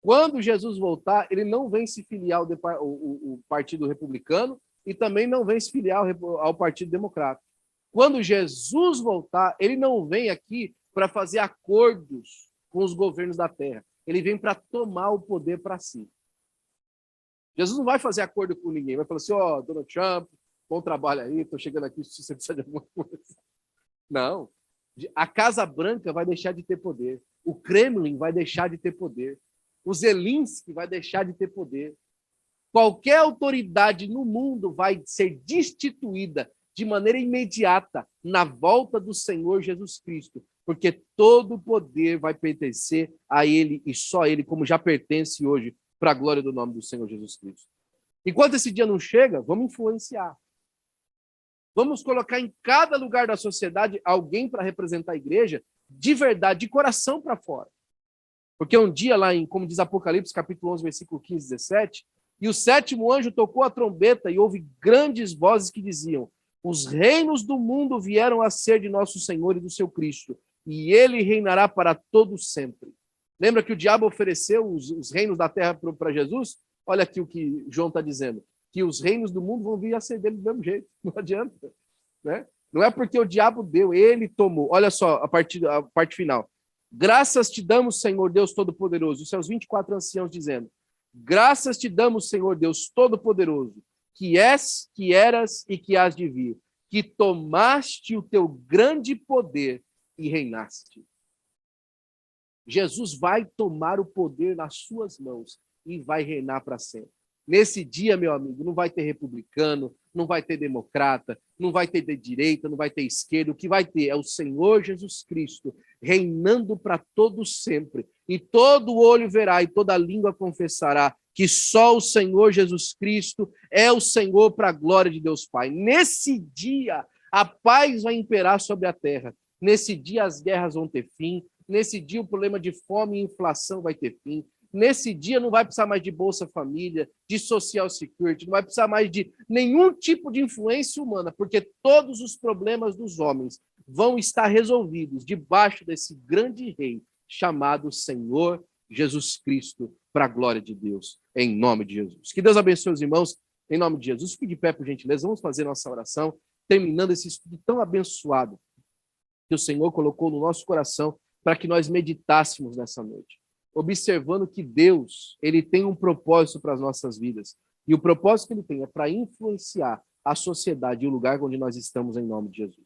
Quando Jesus voltar, ele não vem se filiar ao Partido Republicano e também não vem se filiar ao Partido Democrata. Quando Jesus voltar, ele não vem aqui para fazer acordos com os governos da terra. Ele vem para tomar o poder para si. Jesus não vai fazer acordo com ninguém. Vai falar assim, ó, Donald Trump, bom trabalho aí, estou chegando aqui se você precisa de alguma coisa. Não. A Casa Branca vai deixar de ter poder. O Kremlin vai deixar de ter poder. O Zelensky vai deixar de ter poder. Qualquer autoridade no mundo vai ser destituída de maneira imediata na volta do Senhor Jesus Cristo, porque todo o poder vai pertencer a Ele e só a Ele, como já pertence hoje, para a glória do nome do Senhor Jesus Cristo. Enquanto esse dia não chega, vamos influenciar. Vamos colocar em cada lugar da sociedade alguém para representar a igreja de verdade, de coração para fora. Porque um dia lá, como diz Apocalipse, capítulo 11, versículo 15 e 17, e o sétimo anjo tocou a trombeta e houve grandes vozes que diziam, os reinos do mundo vieram a ser de nosso Senhor e do seu Cristo, e ele reinará para todo sempre. Lembra que o diabo ofereceu os reinos da terra para Jesus? Olha aqui o que João está dizendo, que os reinos do mundo vão vir a ser dele do mesmo jeito, não adianta. Né? Não é porque o diabo deu, ele tomou. Olha só a parte final. Graças te damos, Senhor Deus Todo-Poderoso, os seus 24 anciãos dizendo, graças te damos, Senhor Deus Todo-Poderoso, que és, que eras e que hás de vir, que tomaste o teu grande poder e reinaste. Jesus vai tomar o poder nas suas mãos e vai reinar para sempre. Nesse dia, meu amigo, não vai ter republicano, não vai ter democrata, não vai ter de direita, não vai ter esquerda. O que vai ter é o Senhor Jesus Cristo reinando para todos sempre. E todo olho verá e toda língua confessará que só o Senhor Jesus Cristo é o Senhor para a glória de Deus Pai. Nesse dia, a paz vai imperar sobre a terra. Nesse dia, as guerras vão ter fim. Nesse dia, o problema de fome e inflação vai ter fim. Nesse dia, não vai precisar mais de Bolsa Família, de Social Security, não vai precisar mais de nenhum tipo de influência humana, porque todos os problemas dos homens vão estar resolvidos debaixo desse grande rei chamado Senhor Jesus Cristo, para a glória de Deus, em nome de Jesus. Que Deus abençoe os irmãos, em nome de Jesus. Fique de pé, por gentileza. Vamos fazer nossa oração, terminando esse estudo tão abençoado que o Senhor colocou no nosso coração para que nós meditássemos nessa noite, observando que Deus, ele tem um propósito para as nossas vidas. E o propósito que ele tem é para influenciar a sociedade e o lugar onde nós estamos, em nome de Jesus.